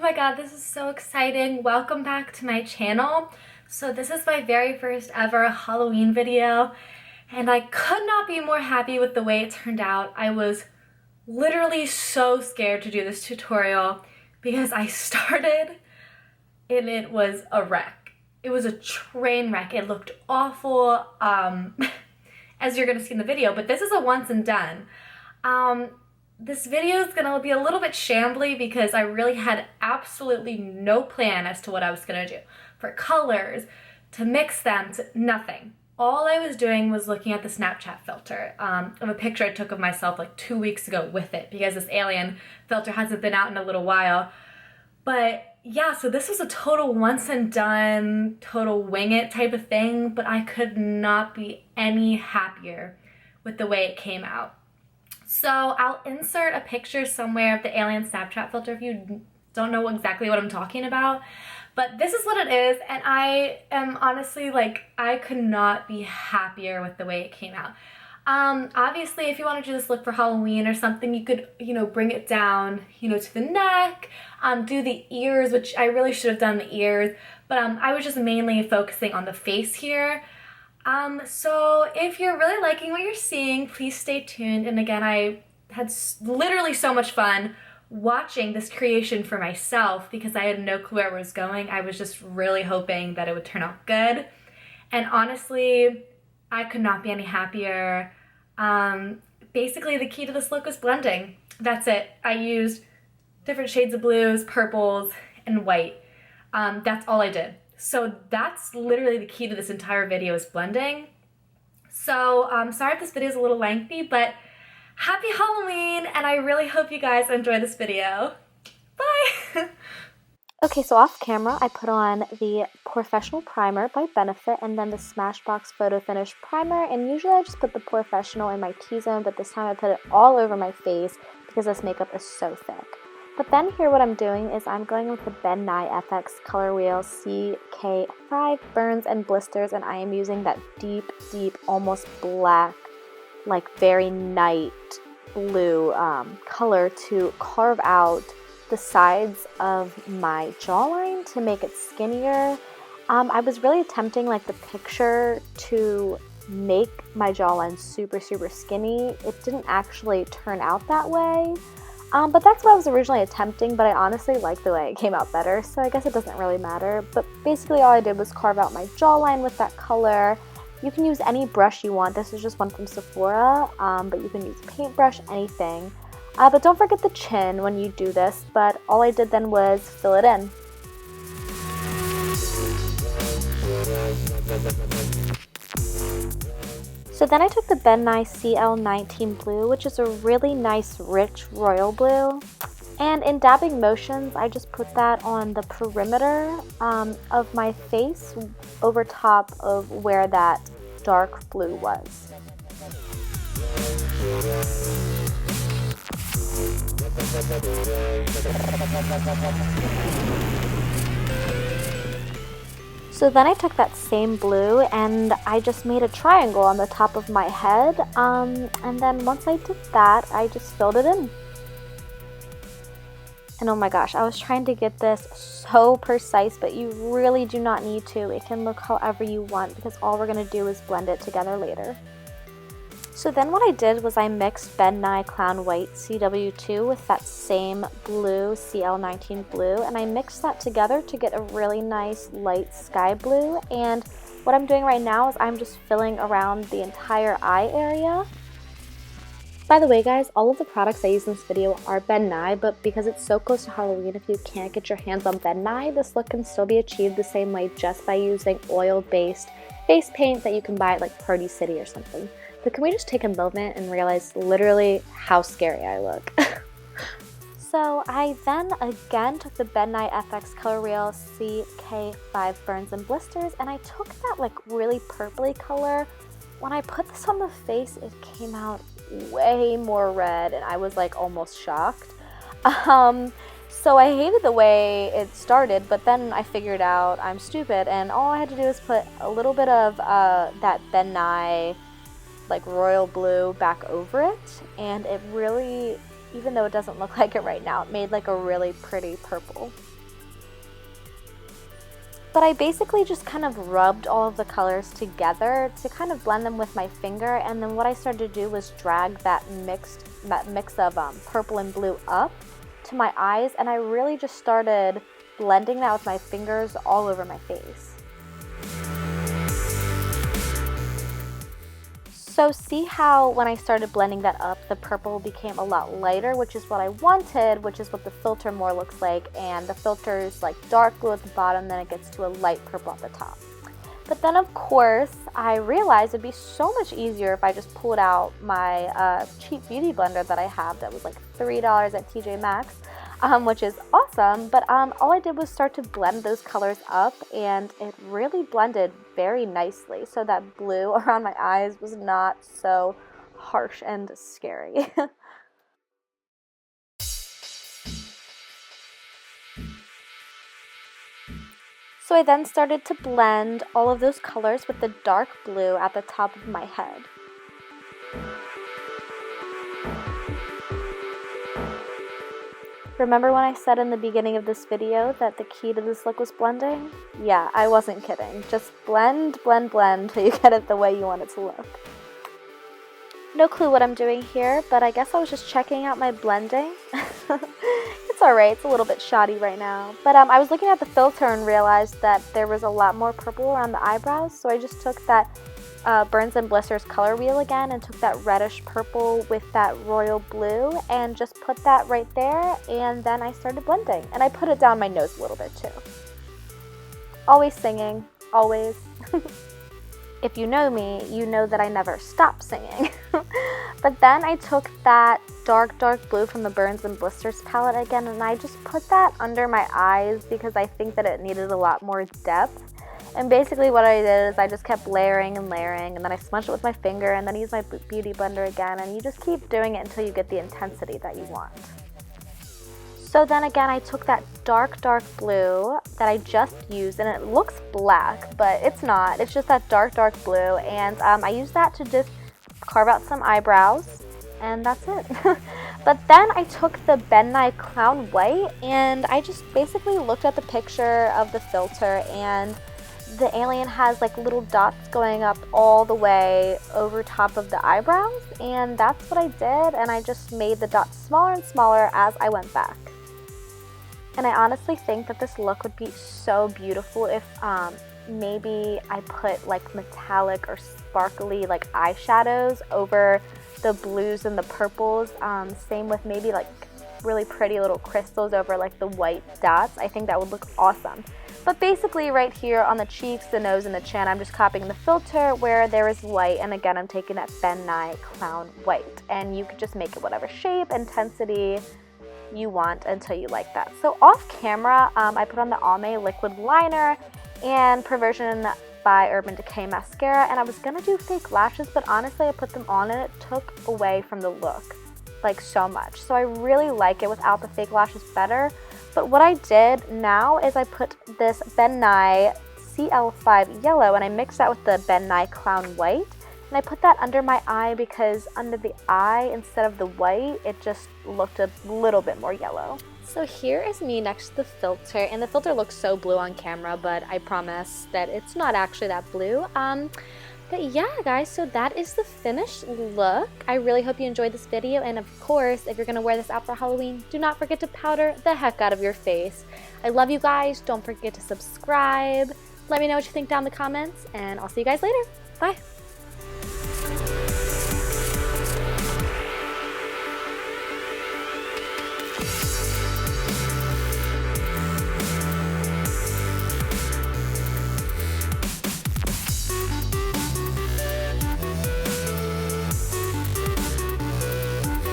my god, this is so exciting. Welcome back to my channel. So this is my very first ever Halloween video, and I could not be more happy with the way it turned out. I was literally so scared to do this tutorial because I started and it was a wreck. It was a train wreck. It looked awful, as you're gonna see in the video, but this is a once and done. This video is gonna be a little bit shambly because I really had absolutely no plan as to what I was gonna do. For colors, to mix them, to nothing. All I was doing was looking at the Snapchat filter of a picture I took of myself like 2 weeks ago with it because this alien filter hasn't been out in a little while. But yeah, so this was a total once and done, total wing it type of thing, but I could not be any happier with the way it came out. So I'll insert a picture somewhere of the alien Snapchat filter if you don't know exactly what I'm talking about. But this is what it is, and I am honestly like, I could not be happier with the way it came out. Obviously, if you want to do this look for Halloween or something, you could, bring it down, to the neck, do the ears, which I really should have done the ears, but I was just mainly focusing on the face here. So if you're really liking what you're seeing, please stay tuned. And again, I had literally so much fun watching this creation for myself because I had no clue where it was going. I was just really hoping that it would turn out good. And honestly, I could not be any happier. Basically, the key to this look was blending. That's it. I used different shades of blues, purples, and white. That's all I did. So that's literally the key to this entire video is blending. So sorry if this video is a little lengthy, but happy Halloween, and I really hope you guys enjoy this video. Bye! Okay, so off camera, I put on the Porefessional primer by Benefit and then the Smashbox Photo Finish primer, and usually I just put the Porefessional in my T-zone, but this time I put it all over my face because this makeup is so thick. But then here what I'm doing is I'm going with the Nye F Color Wheel CK5 Burns and Blisters, and I am using that deep, almost black, like very night blue color to carve out the sides of my jawline to make it skinnier. I was really attempting like the picture to make my jawline super skinny. It didn't actually turn out that way. But that's what I was originally attempting, but I honestly like the way it came out better, so I guess it doesn't really matter. But basically all I did was carve out my jawline with that color. You can use any brush you want. This is just one from Sephora, but you can use a paintbrush, anything. But don't forget the chin when you do this, but all I did then was fill it in. So then I took the Nye CL19 blue, which is a really nice, rich royal blue. And in dabbing motions, I just put that on the perimeter of my face over top of where that dark blue was. So then I took that same blue and I just made a triangle on the top of my head, and then once I did that, I just filled it in. And oh my gosh, I was trying to get this so precise, but you really do not need to. It can look however you want because all we're going to do is blend it together later. So then what I did was I mixed Nye Clown White CW2 with that same blue CL19 blue, and I mixed that together to get a really nice light sky blue. And what I'm doing right now is I'm just filling around the entire eye area. By the way guys, all of the products I use in this video are Nye, but because it's so close to Halloween, if you can't get your hands on Nye, this look can still be achieved the same way just by using oil-based face paint that you can buy at like Party City or something. But can we just take a moment and realize literally how scary I look? So I then again took the Nye FX Color Wheel CK5 Burns and Blisters, and I took that like really purpley color. When I put this on the face, it came out way more red, and I was like almost shocked. So I hated the way it started, but then I figured out I'm stupid, and all I had to do was put a little bit of that Nye like royal blue back over it, and it really even though it doesn't look like it right now. It made like a really pretty purple. But I basically just kind of rubbed all of the colors together to kind of blend them with my finger, and then what I started to do was drag that mix of purple and blue up to my eyes, and I really just started blending that with my fingers all over my face. So see how when I started blending that up, the purple became a lot lighter, which is what I wanted, which is what the filter more looks like, and the filter is like dark blue at the bottom, then it gets to a light purple at the top. But then of course, I realized it'd be so much easier if I just pulled out my cheap beauty blender that I have that was like $3 at TJ Maxx, which is awesome, but all I did was start to blend those colors up, and it really blended very nicely, so that blue around my eyes was not so harsh and scary. So I then started to blend all of those colors with the dark blue at the top of my head. Remember when I said in the beginning of this video that the key to this look was blending? Yeah, I wasn't kidding. Just blend, blend, blend till you get it the way you want it to look. No clue what I'm doing here, but I guess I was just checking out my blending. It's alright, it's a little bit shoddy right now. But I was looking at the filter and realized that there was a lot more purple around the eyebrows, so I just took that Burns Blisters color wheel again and took that reddish purple with that royal blue and just put that right there, and then I started blending. And I put it down my nose a little bit too. Always singing, always. If you know me, you know that I never stop singing. But then I took that dark blue from the Burns Blisters palette again, and I just put that under my eyes because I think that it needed a lot more depth. And basically what I did is I just kept layering and layering, and then I smudged it with my finger, and then I used my beauty blender again, and you just keep doing it until you get the intensity that you want. So then again, I took that dark blue that I just used, and it looks black, but it's not. It's just that dark blue, and I used that to just carve out some eyebrows, and that's it. But then I took the Nye Clown White, and I just basically looked at the picture of the filter, and the alien has like little dots going up all the way over top of the eyebrows, and that's what I did, and I just made the dots smaller and smaller as I went back. And I honestly think that this look would be so beautiful if maybe I put like metallic or sparkly like eyeshadows over the blues and the purples. Same with maybe like really pretty little crystals over like the white dots. I think that would look awesome. But basically right here on the cheeks, the nose, and the chin, I'm just copying the filter where there is white, and again I'm taking that Nye Clown White, and you could just make it whatever shape, intensity you want until you like that. So off camera, I put on the Almay liquid liner and Perversion by Urban Decay mascara, and I was gonna do fake lashes, but honestly I put them on and it took away from the look like so much. So I really like it without the fake lashes better. But what I did now is I put this Nye CL5 yellow and I mixed that with the Nye Clown White, and I put that under my eye because under the eye, instead of the white, it just looked a little bit more yellow. So here is me next to the filter, and the filter looks so blue on camera, but I promise that it's not actually that blue. But yeah, guys, so that is the finished look. I really hope you enjoyed this video, and of course, if you're gonna wear this out for Halloween, do not forget to powder the heck out of your face. I love you guys. Don't forget to subscribe. Let me know what you think down in the comments, and I'll see you guys later. Bye.